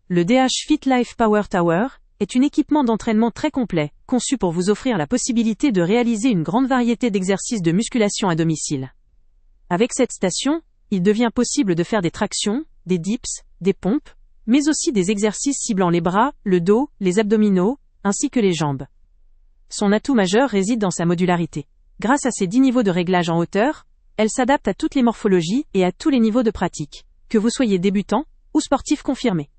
Le DH Fit Life Power Tower est un équipement d'entraînement très complet, conçu pour vous offrir la possibilité de réaliser une grande variété d'exercices de musculation à domicile. Avec cette station, il devient possible de faire des tractions, des dips, des pompes, mais aussi des exercices ciblant les bras, le dos, les abdominaux, ainsi que les jambes. Son atout majeur réside dans sa modularité. Grâce à ses 10 niveaux de réglage en hauteur, elle s'adapte à toutes les morphologies et à tous les niveaux de pratique, que vous soyez débutant ou sportif confirmé.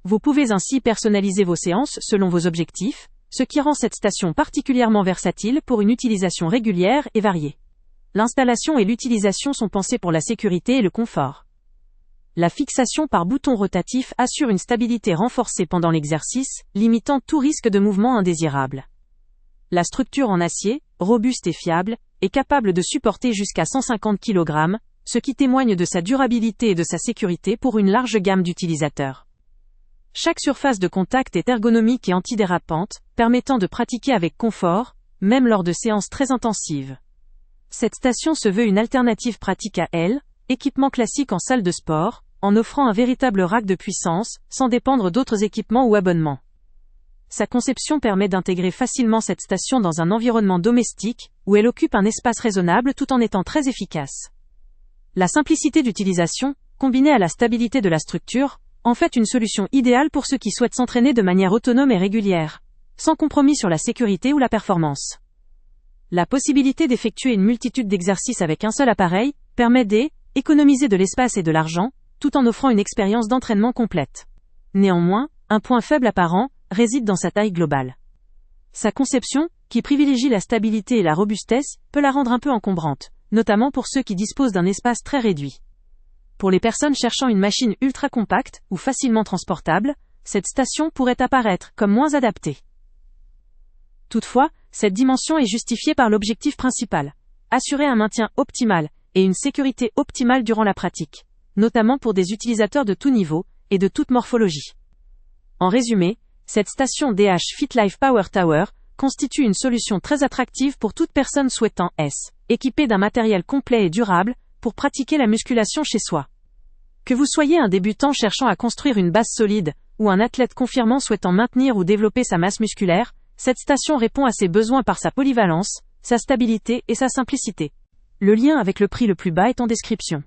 Vous pouvez ainsi personnaliser vos séances selon vos objectifs, ce qui rend cette station particulièrement versatile pour une utilisation régulière et variée. L'installation et l'utilisation sont pensées pour la sécurité et le confort. La fixation par bouton rotatif assure une stabilité renforcée pendant l'exercice, limitant tout risque de mouvement indésirable. La structure en acier, robuste et fiable, est capable de supporter jusqu'à 150 kg, ce qui témoigne de sa durabilité et de sa sécurité pour une large gamme d'utilisateurs. Chaque surface de contact est ergonomique et antidérapante, permettant de pratiquer avec confort, même lors de séances très intensives. Cette station se veut une alternative pratique à elle, équipement classique en salle de sport, en offrant un véritable rack de puissance, sans dépendre d'autres équipements ou abonnements. Sa conception permet d'intégrer facilement cette station dans un environnement domestique, où elle occupe un espace raisonnable tout en étant très efficace. La simplicité d'utilisation, combinée à la stabilité de la structure, en fait une solution idéale pour ceux qui souhaitent s'entraîner de manière autonome et régulière, sans compromis sur la sécurité ou la performance. La possibilité d'effectuer une multitude d'exercices avec un seul appareil permet d'économiser de l'espace et de l'argent, tout en offrant une expérience d'entraînement complète. Néanmoins, un point faible apparent réside dans sa taille globale. Sa conception, qui privilégie la stabilité et la robustesse, peut la rendre un peu encombrante, notamment pour ceux qui disposent d'un espace très réduit. Pour les personnes cherchant une machine ultra compacte ou facilement transportable, cette station pourrait apparaître comme moins adaptée. Toutefois, cette dimension est justifiée par l'objectif principal, assurer un maintien optimal et une sécurité optimale durant la pratique, notamment pour des utilisateurs de tout niveau et de toute morphologie. En résumé, cette station DH Fit Life Power Tower constitue une solution très attractive pour toute personne souhaitant équipée d'un matériel complet et durable pour pratiquer la musculation chez soi. Que vous soyez un débutant cherchant à construire une base solide ou un athlète confirmant souhaitant maintenir ou développer sa masse musculaire, cette station répond à ses besoins par sa polyvalence, sa stabilité et sa simplicité. Le lien avec le prix le plus bas est en description.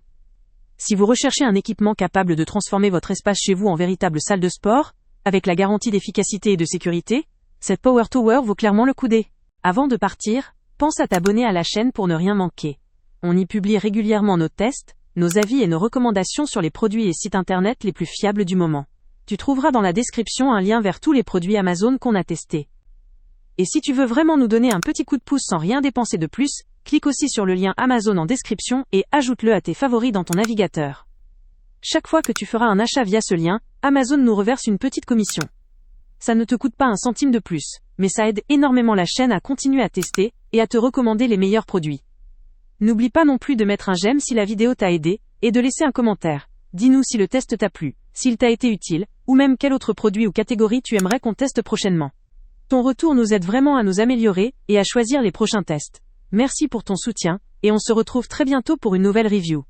Si vous recherchez un équipement capable de transformer votre espace chez vous en véritable salle de sport, avec la garantie d'efficacité et de sécurité, cette Power Tower vaut clairement le coup d'œil. Avant de partir, pense à t'abonner à la chaîne pour ne rien manquer. On y publie régulièrement nos tests, nos avis et nos recommandations sur les produits et sites internet les plus fiables du moment. Tu trouveras dans la description un lien vers tous les produits Amazon qu'on a testés. Et si tu veux vraiment nous donner un petit coup de pouce sans rien dépenser de plus, clique aussi sur le lien Amazon en description et ajoute-le à tes favoris dans ton navigateur. Chaque fois que tu feras un achat via ce lien, Amazon nous reverse une petite commission. Ça ne te coûte pas un centime de plus, mais ça aide énormément la chaîne à continuer à tester et à te recommander les meilleurs produits. N'oublie pas non plus de mettre un j'aime si la vidéo t'a aidé, et de laisser un commentaire. Dis-nous si le test t'a plu, s'il t'a été utile, ou même quel autre produit ou catégorie tu aimerais qu'on teste prochainement. Ton retour nous aide vraiment à nous améliorer et à choisir les prochains tests. Merci pour ton soutien, et on se retrouve très bientôt pour une nouvelle review.